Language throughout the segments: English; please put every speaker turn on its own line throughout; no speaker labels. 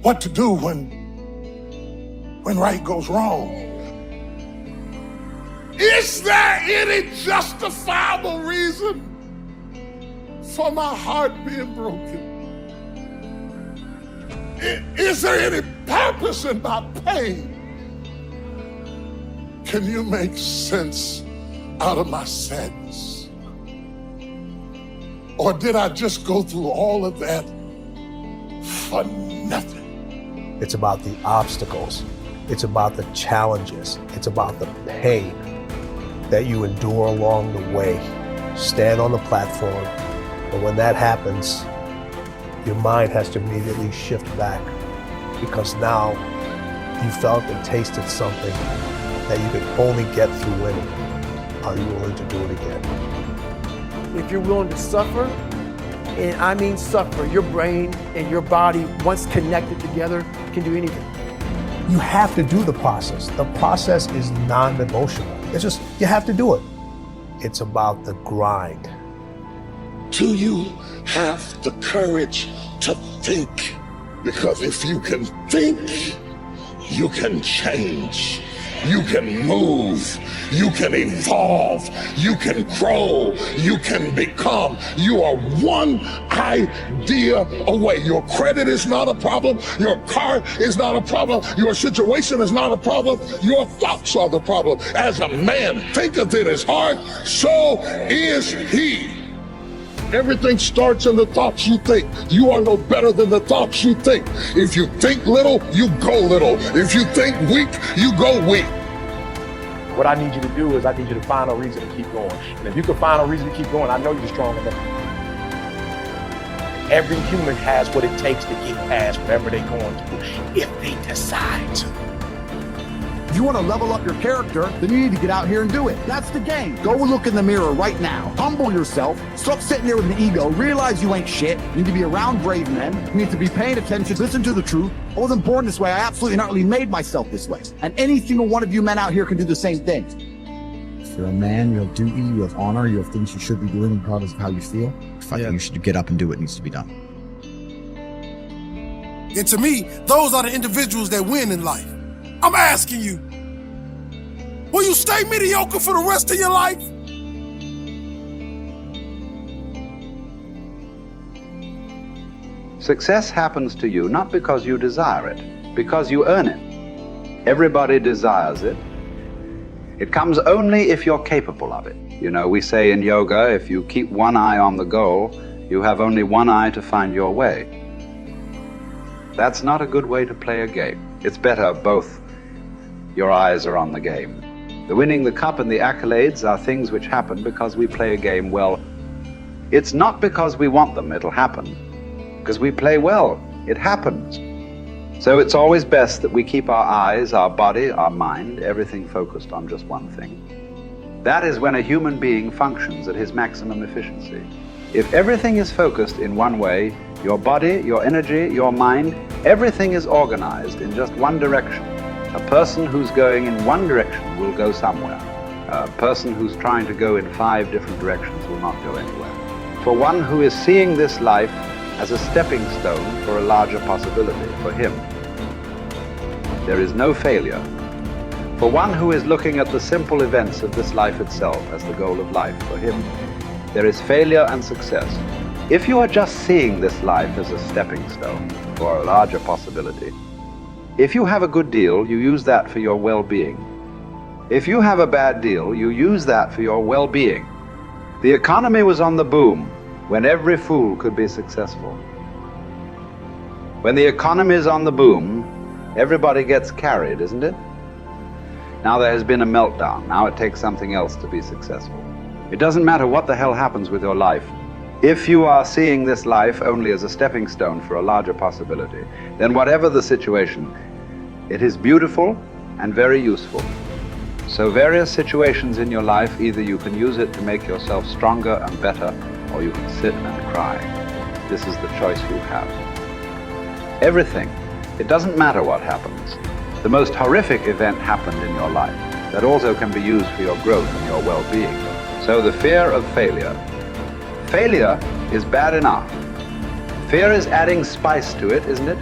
what to do when right goes wrong. Is there any justifiable reason for my heart being broken? Is there any purpose in my pain? Can you make sense out of my sadness? Or did I just go through all of that for nothing?
It's about the obstacles. It's about the challenges. It's about the pain that you endure along the way. Stand on the platform, and when that happens, your mind has to immediately shift back, because now you felt and tasted something that you can only get through winning. Are you willing to do it again?
If you're willing to suffer, and I mean suffer, your brain and your body, once connected together, can do anything.
You have to do the process. The process is non-negotiable. It's just, you have to do it. It's about the grind.
Do you have the courage to think? Because if you can think, you can change. You can move, you can evolve, you can grow, you can become. You are one idea away. Your credit is not a problem. Your car is not a problem. Your situation is not a problem. Your thoughts are the problem. As a man thinketh in his heart, so is he. Everything starts in the thoughts you think. You are no better than the thoughts you think. If you think little, you go little. If you think weak, you go weak.
What I need you to do is I need you to find a reason to keep going. And if you can find a reason to keep going, I know you're strong enough. Every human has what it takes to get past whatever they're going through if they decide to.
If you want to level up your character, then you need to get out here and do it. That's the game. Go look in the mirror right now. Humble yourself. Stop sitting there with an ego. Realize you ain't shit. You need to be around brave men. You need to be paying attention. Listen to the truth. I wasn't born this way. I absolutely not really made myself this way. And any single one of you men out here can do the same thing.
If you're a man, you have duty, you have honor, you have things you should be doing regardless of how you feel. I think you should get up and do what needs to be done.
And to me, those are the individuals that win in life. I'm asking you, will you stay mediocre for the rest of your life?
Success happens to you not because you desire it, because you earn it. Everybody desires it. It comes only if you're capable of it. You know, we say in yoga, if you keep one eye on the goal, you have only one eye to find your way. That's not a good way to play a game. It's better both your eyes are on the game. The winning the cup and the accolades are things which happen because we play a game well. It's not because we want them, it'll happen. Because we play well, it happens. So it's always best that we keep our eyes, our body, our mind, everything focused on just one thing. That is when a human being functions at his maximum efficiency. If everything is focused in one way, your body, your energy, your mind, everything is organized in just one direction. A person who's going in one direction will go somewhere. A person who's trying to go in 5 different directions will not go anywhere. For one who is seeing this life as a stepping stone for a larger possibility, for him, there is no failure. For one who is looking at the simple events of this life itself as the goal of life, for him, there is failure and success. If you are just seeing this life as a stepping stone for a larger possibility, if you have a good deal, you use that for your well-being. If you have a bad deal, you use that for your well-being. The economy was on the boom when every fool could be successful. When the economy is on the boom, everybody gets carried, isn't it? Now there has been a meltdown. Now it takes something else to be successful. It doesn't matter what the hell happens with your life. If you are seeing this life only as a stepping stone for a larger possibility, then whatever the situation, it is beautiful and very useful. So various situations in your life, either you can use it to make yourself stronger and better, or you can sit and cry. This is the choice you have. Everything. It doesn't matter what happens. The most horrific event happened in your life that also can be used for your growth and your well-being. So the fear of failure. Failure is bad enough. Fear is adding spice to it, isn't it?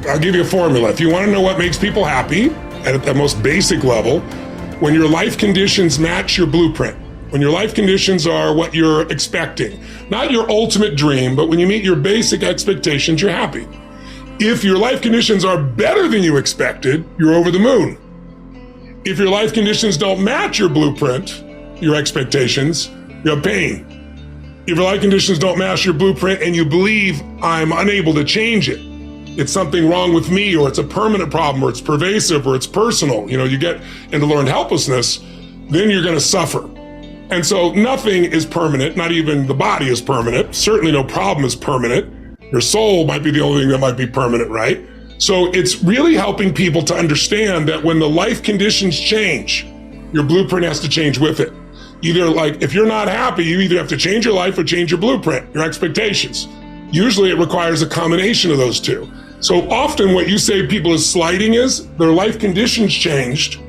I'll give you a formula. If you want to know what makes people happy at the most basic level, when your life conditions match your blueprint, when your life conditions are what you're expecting, not your ultimate dream, but when you meet your basic expectations, you're happy. If your life conditions are better than you expected, you're over the moon. If your life conditions don't match your blueprint, your expectations, you have pain. If your life conditions don't match your blueprint and you believe I'm unable to change it, it's something wrong with me, or it's a permanent problem, or it's pervasive, or it's personal, you get into learned helplessness, then you're going to suffer. And so nothing is permanent, not even the body is permanent. Certainly no problem is permanent. Your soul might be the only thing that might be permanent, right? So it's really helping people to understand that when the life conditions change, your blueprint has to change with it. Either if you're not happy, you either have to change your life or change your blueprint, your expectations. Usually it requires a combination of those two. So often what you say people is slighting is their life conditions changed,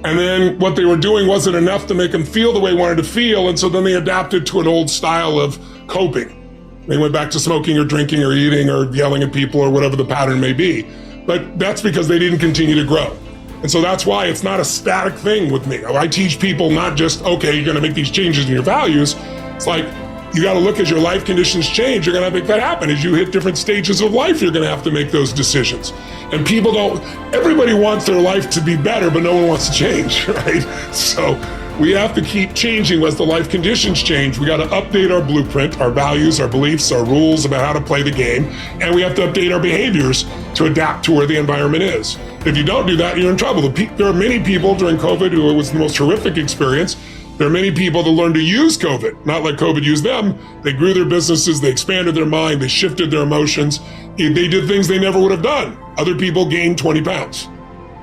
and then what they were doing wasn't enough to make them feel the way they wanted to feel, and so then they adapted to an old style of coping. They went back to smoking or drinking or eating or yelling at people or whatever the pattern may be. But that's because they didn't continue to grow. And so that's why it's not a static thing with me. I teach people not just, okay, you're going to make these changes in your values. It's like, you got to look as your life conditions change. You're going to make that happen. As you hit different stages of life, you're going to have to make those decisions. And everybody wants their life to be better, but no one wants to change, right? So we have to keep changing as the life conditions change. We got to update our blueprint, our values, our beliefs, our rules about how to play the game. And we have to update our behaviors to adapt to where the environment is. If you don't do that, you're in trouble. There are many people during COVID who it was the most horrific experience. There are many people that learned to use COVID, not let COVID use them. They grew their businesses, they expanded their mind, they shifted their emotions. They did things they never would have done. Other people gained 20 pounds,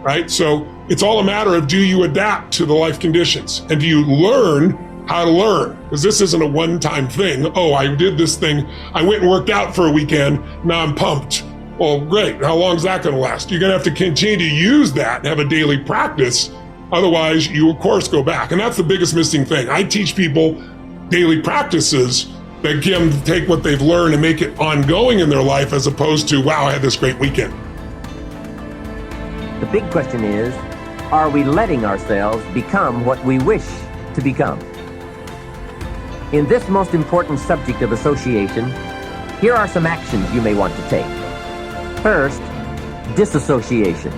right? So it's all a matter of, do you adapt to the life conditions? And do you learn how to learn? Because this isn't a one-time thing. Oh, I did this thing. I went and worked out for a weekend. Now I'm pumped. Well, great. How long is that going to last? You're going to have to continue to use that and have a daily practice. Otherwise, you, of course, go back. And that's the biggest missing thing. I teach people daily practices that can take what they've learned and make it ongoing in their life, as opposed to, wow, I had this great weekend.
The big question is, are we letting ourselves become what we wish to become? In this most important subject of association, here are some actions you may want to take. First, disassociation.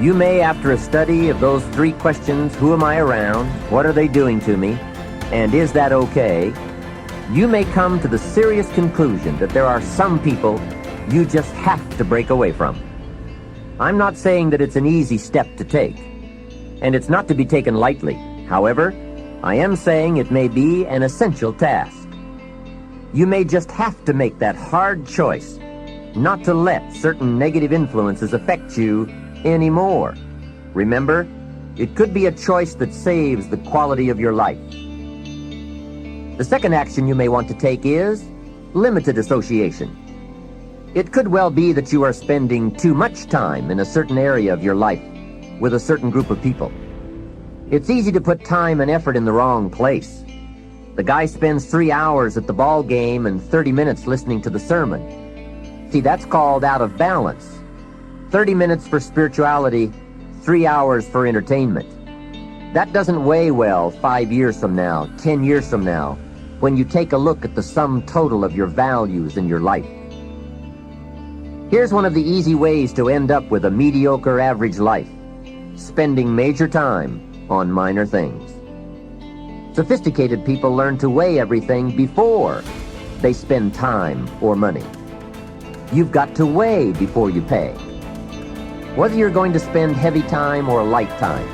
You may, after a study of those 3 questions, who am I around, what are they doing to me, and is that okay, you may come to the serious conclusion that there are some people you just have to break away from. I'm not saying that it's an easy step to take, and it's not to be taken lightly. However, I am saying it may be an essential task. You may just have to make that hard choice not to let certain negative influences affect you anymore. Remember, it could be a choice that saves the quality of your life. The second action you may want to take is limited association. It could well be that you are spending too much time in a certain area of your life with a certain group of people. It's easy to put time and effort in the wrong place. The guy spends 3 hours at the ball game and 30 minutes listening to the sermon. See, that's called out of balance. 30 minutes for spirituality, 3 hours for entertainment. That doesn't weigh well 5 years from now, 10 years from now, when you take a look at the sum total of your values in your life. Here's one of the easy ways to end up with a mediocre average life: spending major time on minor things. Sophisticated people learn to weigh everything before they spend time or money. You've got to weigh before you pay. Whether you're going to spend heavy time or light time,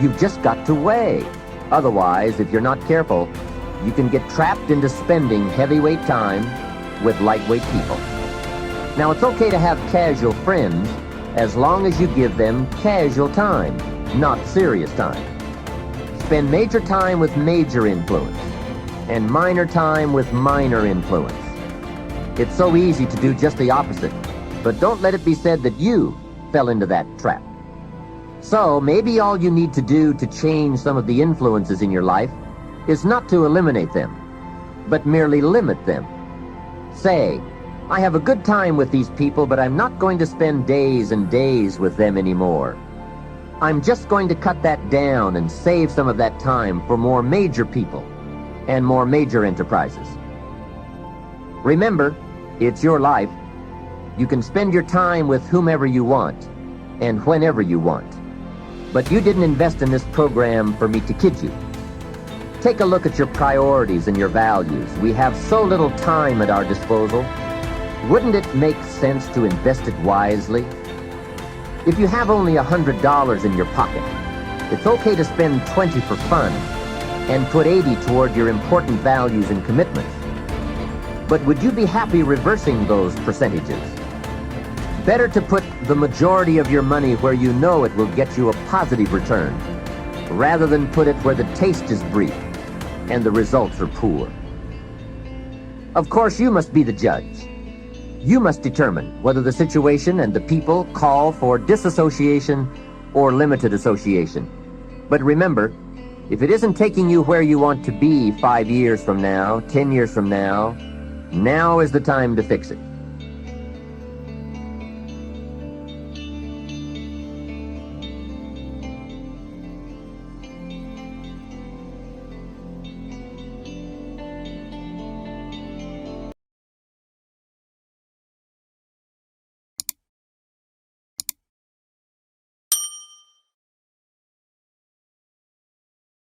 you've just got to weigh. Otherwise, if you're not careful, you can get trapped into spending heavyweight time with lightweight people. Now, it's okay to have casual friends as long as you give them casual time, not serious time. Spend major time with major influence and minor time with minor influence. It's so easy to do just the opposite, but don't let it be said that you fell into that trap. So maybe all you need to do to change some of the influences in your life is not to eliminate them, but merely limit them. Say, I have a good time with these people, but I'm not going to spend days and days with them anymore. I'm just going to cut that down and save some of that time for more major people and more major enterprises. Remember, it's your life. You can spend your time with whomever you want and whenever you want. But you didn't invest in this program for me to kid you. Take a look at your priorities and your values. We have so little time at our disposal. Wouldn't it make sense to invest it wisely? If you have only $100 in your pocket, it's okay to spend 20 for fun and put 80 toward your important values and commitments. But would you be happy reversing those percentages? Better to put the majority of your money where you know it will get you a positive return, rather than put it where the taste is brief and the results are poor. Of course, you must be the judge. You must determine whether the situation and the people call for disassociation or limited association. But remember, if it isn't taking you where you want to be 5 years from now, 10 years from now, now is the time to fix it.